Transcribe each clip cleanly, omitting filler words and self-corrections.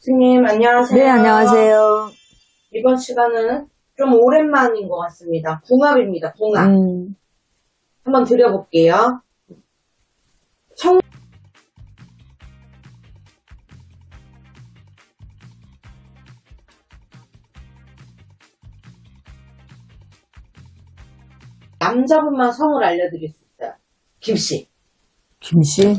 스님, 안녕하세요. 네, 안녕하세요. 이번 시간은 좀 오랜만인 것 같습니다. 궁합입니다, 궁합. 한번 드려볼게요. 남자분만 성을 알려드릴 수 있어요. 김씨. 김씨?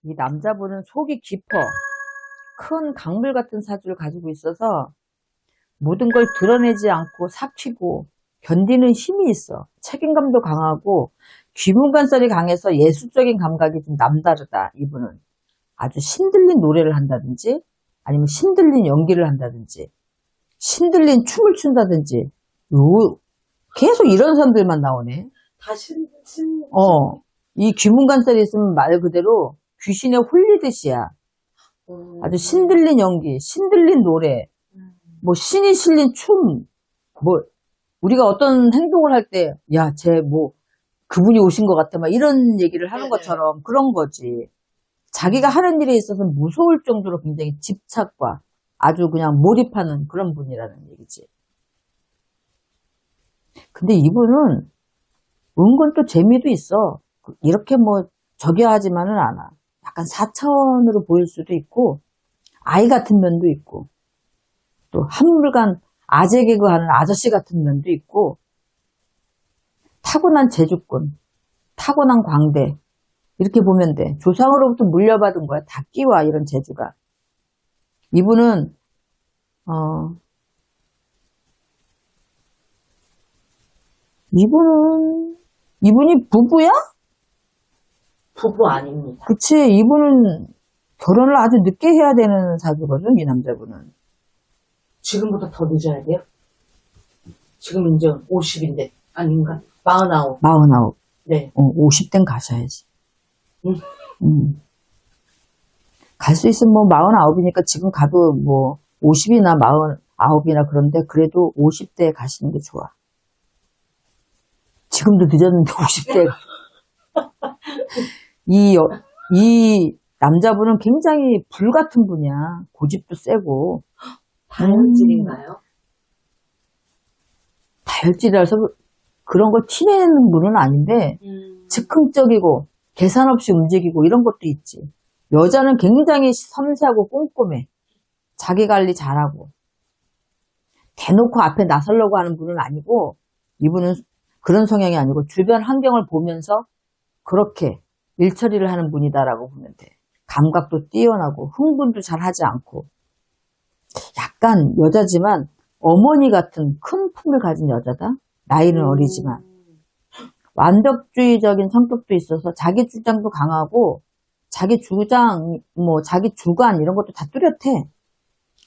이 남자분은 속이 깊어. 큰 강물 같은 사주를 가지고 있어서 모든 걸 드러내지 않고 삭히고 견디는 힘이 있어. 책임감도 강하고 귀문관살이 강해서 예술적인 감각이 좀 남다르다. 이분은 아주 신들린 노래를 한다든지 아니면 신들린 연기를 한다든지 신들린 춤을 춘다든지 계속 이런 사람들만 나오네. 다 이 귀문관살이 있으면 말 그대로 귀신에 홀리듯이야. 아주 신들린 연기, 신들린 노래, 뭐 신이 실린 춤, 뭐 우리가 어떤 행동을 할 때, 야, 쟤 뭐 그분이 오신 것 같아, 막 이런 얘기를 하는 것처럼 그런 거지. 자기가 하는 일에 있어서 무서울 정도로 굉장히 집착과 아주 그냥 몰입하는 그런 분이라는 얘기지. 근데 이분은 은근 또 재미도 있어. 이렇게 뭐 저기하지만은 않아. 약간 4차원으로 보일 수도 있고 아이 같은 면도 있고 또 한물간 아재 개그하는 아저씨 같은 면도 있고 타고난 재주꾼, 타고난 광대 이렇게 보면 돼. 조상으로부터 물려받은 거야. 닭기와 이런 재주가. 이분은 이분이 부부야? 부부 아닙니다. 그치. 이분은 결혼을 아주 늦게 해야 되는 사주거든, 이 남자분은. 지금보다 더 늦어야 돼요? 지금 이제 50인데, 아닌가? 49. 49. 네. 50대는 가셔야지. 갈 수 있으면 뭐 49이니까 지금 가도 뭐 50이나 49이나 그런데 그래도 50대에 가시는 게 좋아. 지금도 늦었는데 50대. 이 남자분은 굉장히 불같은 분이야. 고집도 세고. 다혈질인가요? 다혈질이라서 그런 걸 티내는 분은 아닌데 즉흥적이고 계산 없이 움직이고 이런 것도 있지. 여자는 굉장히 섬세하고 꼼꼼해. 자기 관리 잘하고. 대놓고 앞에 나서려고 하는 분은 아니고 이분은 그런 성향이 아니고 주변 환경을 보면서 그렇게 일처리를 하는 분이다라고 보면 돼. 감각도 뛰어나고 흥분도 잘 하지 않고 약간 여자지만 어머니 같은 큰 품을 가진 여자다. 나이는 어리지만 완벽주의적인 성격도 있어서 자기 주장도 강하고 자기 주장, 뭐 자기 주관 이런 것도 다 뚜렷해.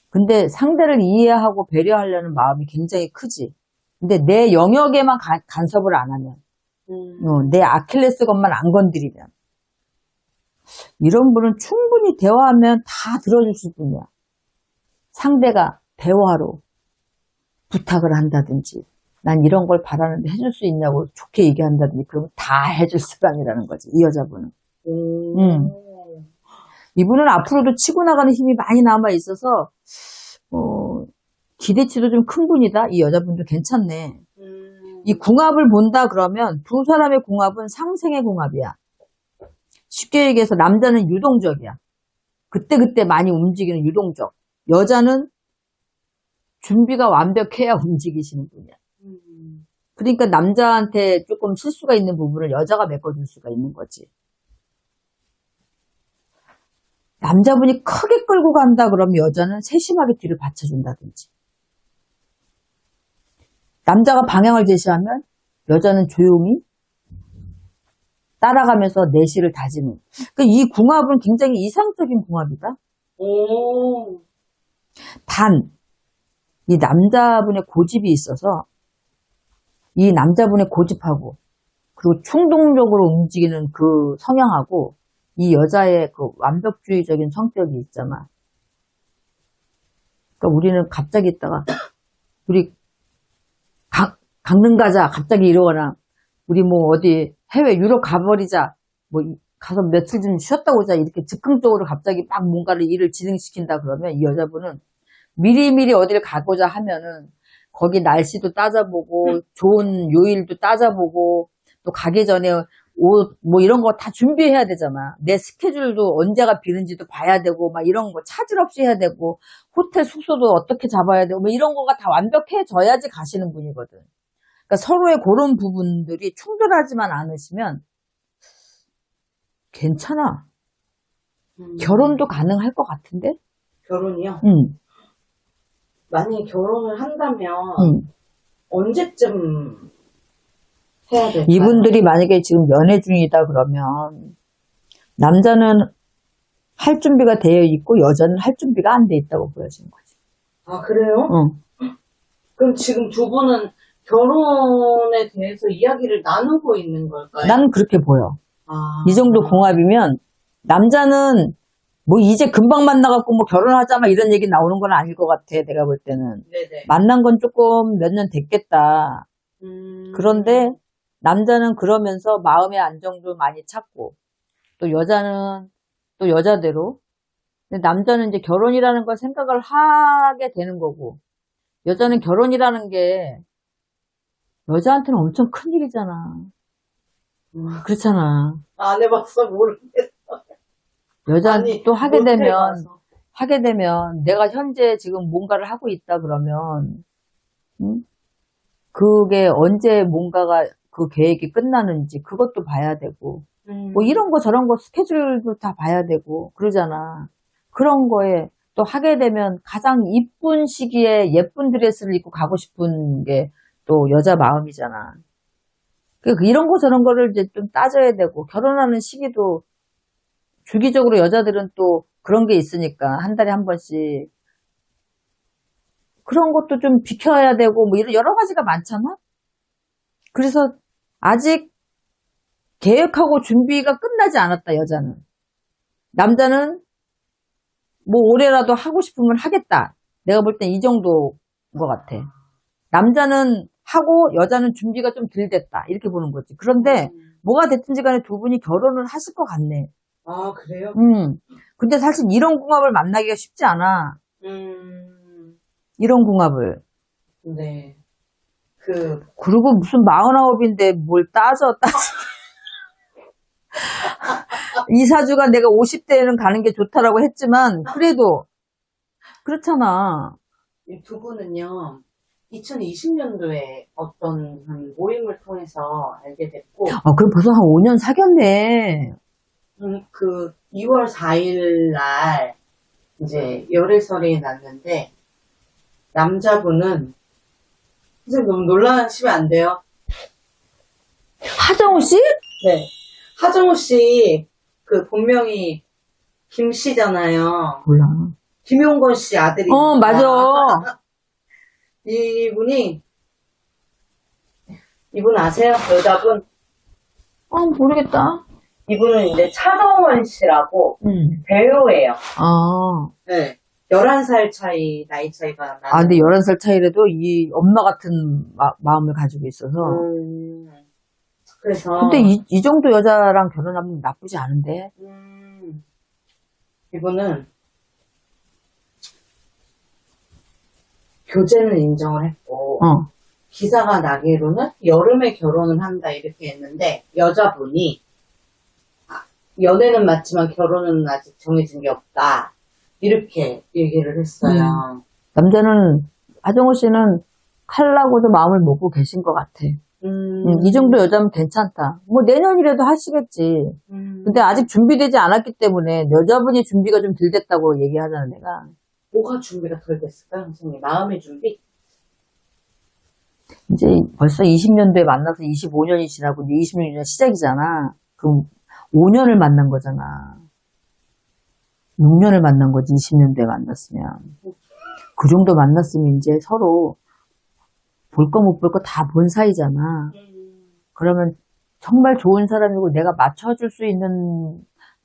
근데 상대를 이해하고 배려하려는 마음이 굉장히 크지. 근데 내 영역에만 간섭을 안 하면 내 아킬레스건만 안 건드리면 이런 분은 충분히 대화하면 다 들어주실 분이야. 상대가 대화로 부탁을 한다든지 난 이런 걸 바라는데 해줄 수 있냐고 좋게 얘기한다든지 그러면 다 해줄 사람이라는 거지. 이 여자분은. 이분은 앞으로도 치고 나가는 힘이 많이 남아 있어서 기대치도 좀 큰 분이다. 이 여자분도 괜찮네. 이 궁합을 본다 그러면 두 사람의 궁합은 상생의 궁합이야. 쉽게 얘기해서 남자는 유동적이야. 그때그때 많이 움직이는 유동적. 여자는 준비가 완벽해야 움직이시는 분이야. 그러니까 남자한테 조금 실수가 있는 부분을 여자가 메꿔줄 수가 있는 거지. 남자분이 크게 끌고 간다 그러면 여자는 세심하게 뒤를 받쳐준다든지. 남자가 방향을 제시하면 여자는 조용히 따라가면서 내실을 다지는. 그러니까 이 궁합은 굉장히 이상적인 궁합이다. 단, 이 남자분의 고집이 있어서 이 남자분의 고집하고 그리고 충동적으로 움직이는 그 성향하고 이 여자의 그 완벽주의적인 성격이 있잖아. 그러니까 우리는 갑자기 있다가 우리 강릉 가자 갑자기 이러거나 우리 뭐 어디 해외 유럽 가버리자 뭐 가서 며칠 좀 쉬었다 오자 이렇게 즉흥적으로 갑자기 막 뭔가를 일을 진행시킨다 그러면 이 여자분은 미리미리 어디를 가고자 하면은 거기 날씨도 따져보고 좋은 요일도 따져보고 또 가기 전에 옷 뭐 이런 거 다 준비해야 되잖아. 내 스케줄도 언제가 비는지도 봐야 되고 막 이런 거 차질 없이 해야 되고 호텔 숙소도 어떻게 잡아야 되고 뭐 이런 거가 다 완벽해져야지 가시는 분이거든. 그러니까 서로의 그런 부분들이 충돌하지만 않으시면 괜찮아. 결혼도 가능할 것 같은데? 결혼이요? 응. 만약에 결혼을 한다면 응. 언제쯤 해야 될까요? 이분들이 만약에 지금 연애 중이다 그러면 남자는 할 준비가 되어 있고 여자는 할 준비가 안 돼 있다고 보여지는 거지. 아, 그래요? 응. 그럼 지금 두 분은 결혼에 대해서 이야기를 나누고 있는 걸까요? 나는 그렇게 보여. 아, 이 정도 궁합이면 남자는 뭐 이제 금방 만나갖고 뭐 결혼하자 막 이런 얘기 나오는 건 아닐 것 같아. 내가 볼 때는. 네네. 만난 건 조금 몇 년 됐겠다. 그런데 남자는 그러면서 마음의 안정도 많이 찾고 또 여자는 또 여자대로 근데 남자는 이제 결혼이라는 걸 생각을 하게 되는 거고 여자는 결혼이라는 게 여자한테는 엄청 큰 일이잖아. 그렇잖아. 안 해봤어, 모르겠어. 여자는 또 하게 못 되면 해봐서. 내가 현재 지금 뭔가를 하고 있다 그러면 응? 그게 언제 뭔가가 그 계획이 끝나는지 그것도 봐야 되고 뭐 이런 거 저런 거 스케줄도 다 봐야 되고 그러잖아. 그런 거에 또 하게 되면 가장 이쁜 시기에 예쁜 드레스를 입고 가고 싶은 게 또 여자 마음이잖아. 이런 거 저런 거를 이제 좀 따져야 되고 결혼하는 시기도 주기적으로 여자들은 또 그런 게 있으니까 한 달에 한 번씩 그런 것도 좀 비켜야 되고 뭐 이런 여러 가지가 많잖아. 그래서 아직 계획하고 준비가 끝나지 않았다 여자는. 남자는 뭐 올해라도 하고 싶으면 하겠다. 내가 볼 땐 이 정도인 것 같아. 남자는 하고 여자는 준비가 좀 덜 됐다. 이렇게 보는 거지. 그런데 뭐가 됐든지 간에 두 분이 결혼을 하실 것 같네. 아, 그래요? 근데 사실 이런 궁합을 만나기가 쉽지 않아. 이런 궁합을. 네. 그리고 무슨 49인데 뭘 따져. 이사주가 내가 50대에는 가는 게 좋다라고 했지만 그래도 그렇잖아. 이 두 분은요, 2020년도에 어떤 한 모임을 통해서 알게 됐고, 그럼 벌써 한 5년 사귀었네. 2월 4일 날, 이제, 열애설이 났는데, 남자분은, 선생님 너무 놀라시면 안 돼요. 하정우 씨? 네. 하정우 씨, 본명이 김 씨잖아요. 몰라. 김용건 씨 아들이. 맞아. 이분 아세요? 여자분? 모르겠다. 이분은 이제 차정원 씨라고 배우예요. 네. 11살 나이 차이가 나는. 근데 11살 차이라도 이 엄마 같은 마음을 가지고 있어서. 그래서. 근데 이 정도 여자랑 결혼하면 나쁘지 않은데? 이분은 교제는 인정을 했고, 기사가 나기로는 여름에 결혼을 한다 이렇게 했는데, 여자분이 연애는 맞지만 결혼은 아직 정해진 게 없다. 이렇게 얘기를 했어요. 남자는, 하정우 씨는 칼라고도 마음을 먹고 계신 것 같아. 이 정도 여자면 괜찮다. 뭐 내년이라도 하시겠지. 근데 아직 준비되지 않았기 때문에 여자분이 준비가 좀 덜 됐다고 얘기하잖아, 내가. 뭐가 준비가 덜 됐을까요, 선생님? 마음의 준비? 이제 벌써 20년도에 만나서 25년이 지나고 이제 26년 시작이잖아. 그럼 5년을 만난 거잖아. 6년을 만난 거지, 20년도에 만났으면. 그 정도 만났으면 이제 서로 볼 거 못 볼 거 다 본 사이잖아. 그러면 정말 좋은 사람이고 내가 맞춰줄 수 있는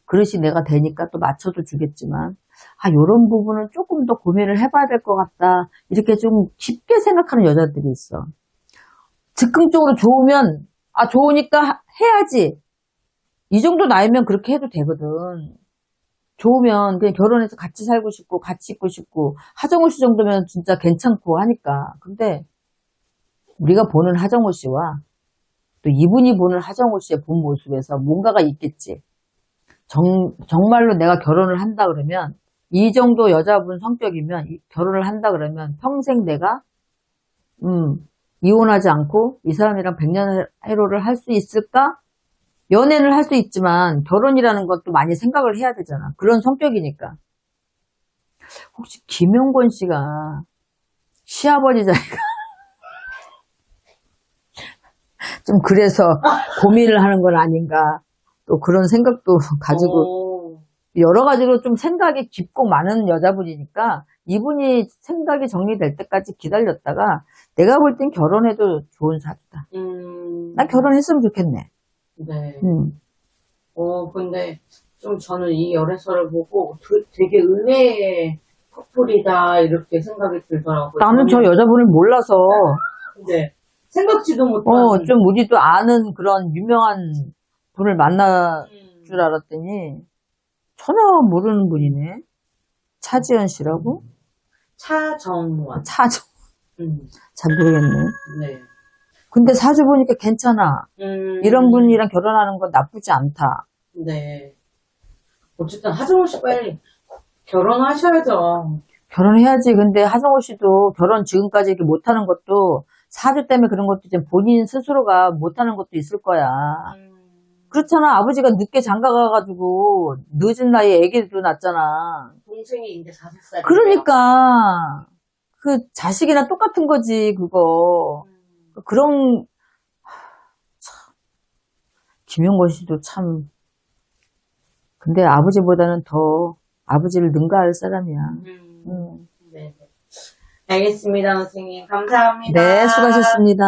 그릇이 내가 되니까 또 맞춰도 주겠지만, 요런 부분은 조금 더 고민을 해봐야 될 것 같다. 이렇게 좀 깊게 생각하는 여자들이 있어. 즉흥적으로 좋으면, 좋으니까 해야지. 이 정도 나이면 그렇게 해도 되거든. 좋으면 그냥 결혼해서 같이 살고 싶고, 같이 있고 싶고, 하정우 씨 정도면 진짜 괜찮고 하니까. 근데, 우리가 보는 하정우 씨와, 또 이분이 보는 하정우 씨의 본 모습에서 뭔가가 있겠지. 정말로 내가 결혼을 한다 그러면, 이 정도 여자분 성격이면, 결혼을 한다 그러면 평생 내가, 이혼하지 않고 이 사람이랑 백년해로를 할 수 있을까? 연애를 할 수 있지만, 결혼이라는 것도 많이 생각을 해야 되잖아. 그런 성격이니까. 혹시 김용건 씨가 시아버지 자리가 좀 그래서 고민을 하는 건 아닌가. 또 그런 생각도 가지고 여러 가지로 좀 생각이 깊고 많은 여자분이니까 이분이 생각이 정리될 때까지 기다렸다가 내가 볼 땐 결혼해도 좋은 사주다. 난 결혼했으면 좋겠네. 네. 근데 좀 저는 이 열애설을 보고 되게 의외의 커플이다 이렇게 생각이 들더라고요. 나는 저 여자분을 몰라서 네. 생각지도 못한 좀 우리도 아는 그런 유명한 분을 만날 줄 알았더니 전혀 모르는 분이네. 차지연 씨라고? 차정원. 잘 모르겠네. 네. 근데 사주 보니까 괜찮아. 이런 분이랑 결혼하는 건 나쁘지 않다. 네. 어쨌든 하정우 씨 빨리 결혼하셔야죠. 결혼해야지. 근데 하정우 씨도 결혼 지금까지 이렇게 못하는 것도 사주 때문에 그런 것도 이제 본인 스스로가 못하는 것도 있을 거야. 그렇잖아. 아버지가 늦게 장가가가지고 늦은 나이에 애기도 낳았잖아. 동생이 이제 5살이에요. 그러니까 그 자식이랑 똑같은 거지 그거. 그런 참 김용건 씨도 참 근데 아버지보다는 더 아버지를 능가할 사람이야. 네. 알겠습니다, 선생님. 감사합니다. 네, 수고하셨습니다.